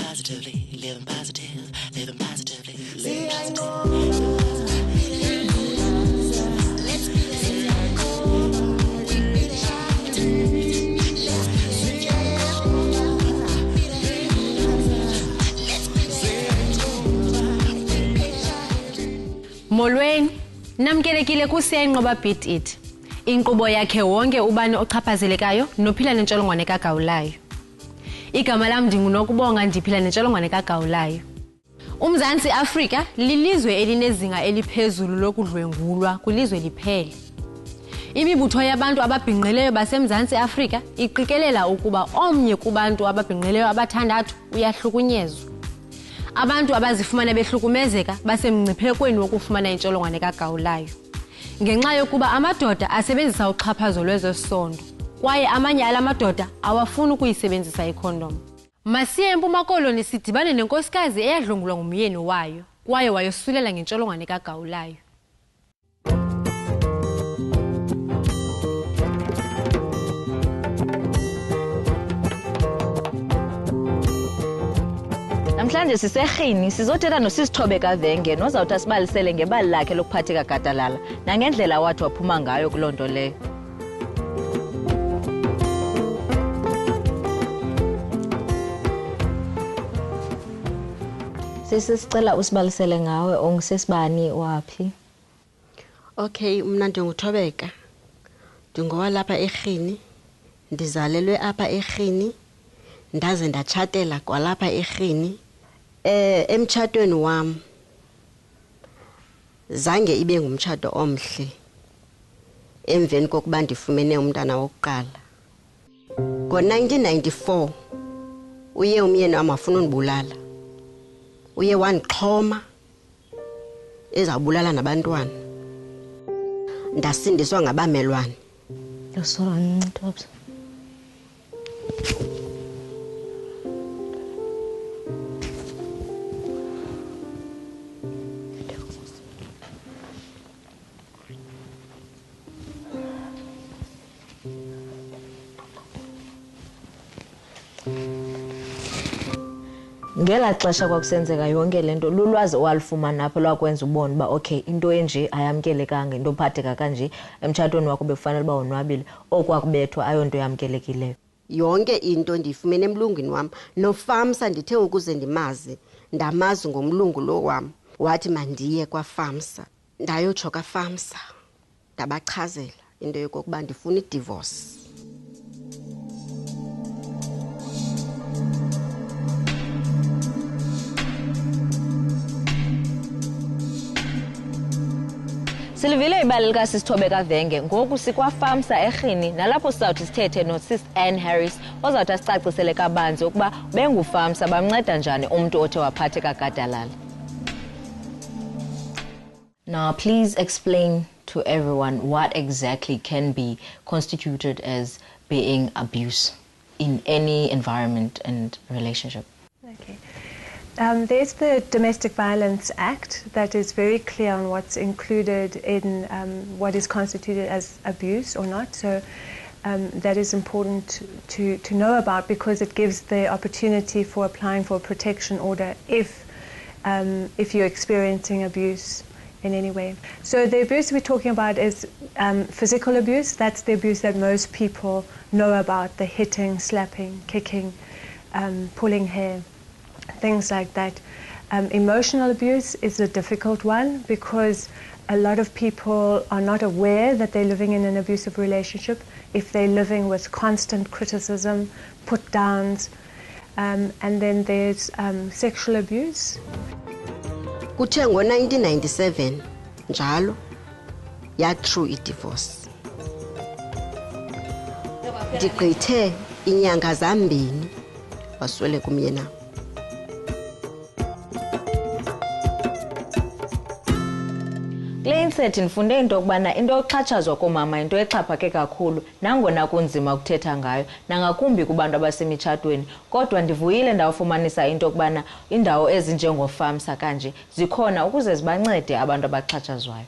positively, living positive, living positively, living Molweni, namkelekile ku Siyayinqoba Beat It. Inkqubo yakhe wonke ubani ochaphazelekayo nophila nentsholongwane kagawulayo. Igama lam ndingunokubonga ndiphila nentsholongwane kagawulayo. UMzantsi Afrika lilizwe elinezinga eliphezulu lokudlwengulwa kwilizwe liphela. Imibutho yabantu ababhinqileyo baseMzantsi Afrika iqikelela ukuba omnye kubantu ababhinqileyo abathandathu uyahlukunyezwa. Abantu abazifumana behlukumezeka basemngciphekweni wokufumana intsholongwane kagawulayo. Ngenxa yokuba amadoda asebenzisa uxhaphazo lwezesondo kwaye amanye alamadoda awafuni ukuyisebenzisa ikhondom. Masiye eMpuma Koloni sidibane nenkosikazi eyadlwengulwa ngumyeni wayo kwaye wayosulela ngentsholongwane kagawulayo. Namhlanje siserhini sizothetha nosisi Thobeka Venge nozawuthi asibalisele ngebali lakhe lokuphatheka gadalala nangendlela wathi waphuma ngayo kuloo nto leyo. Sisicela usibalisele ngawe ongisesibani waphi? Okay, mna ndinguThobeka. Ndingowalapha eRhini. Ndizalelwe apha eRhini. Ndaze ndatshatela kwalapha eRhini. Emtshatweni wam zange ibe ngumtshato omhle emveni kokuba ndifumene umntana wokuqala. Ngo-1994 uye umyeni wam wafuna undibulala. Uye wandixhoma ezawubulala nabantwana. Ndasindiswa ngabamelwane. Yosora ncithoba. Ngela xesha kwakusenzeka yonke lento lulwazi owalifumana apho lwakwenza ubone ba okay into enje ayamkelekanga into ophatheka kanje emtshatweni wakho bekufanele ba wonwabile okwakubethwa ayonto yamkelekileyo. Yonke into ndifumene emlungwini wam no FAMSA ndithe ukuze ndimazi ndamazi ngomlungu lo wam wathi mandiye kwa FAMSA. Ndayotsho ka FAMSA ndabachazela into yokuba ndifuna idivorce. Silivile ibali likaSisi Thobeka Venge ngoku sikwa FAMSA eRhini nalapho sizawuthi sithethe noSis Ann Harris ozawuthi asicacisele kabanzi ukuba benguFAMSA bamnceda njani umuntu othe waphatheka gadalala. Now please explain to everyone what exactly can be constituted as being abuse in any environment and relationship. Okay. There's the Domestic Violence Act that is very clear on what's included in what is constituted as abuse or not. So that is important to know about because it gives the opportunity for applying for a protection order if you're experiencing abuse in any way. So the abuse we're talking about is physical abuse. That's the abuse that most people know about, the hitting, slapping, kicking, pulling hair. Things like that. Emotional abuse is a difficult one because a lot of people are not aware that they're living in an abusive relationship if they're living with constant criticism, put downs, and then there's sexual abuse. Kuthe ngo-1997 njalo ya-true i-divorce. Ndigqithe inyanga zambini wasweleka umyeni wam. Kule insethi ndifunde into yokubana into yokuxhatshazwa komama into exhaphake kakhulu nangona kunzima ukuthetha ngayo nangakumbi kubantu abasemitshatweni kodwa ndivuyile ndawufumanisa into yokubana indawo ezinjengofamsa kanje zikhona ukuze zibancede abantu abaxhatshazwayo.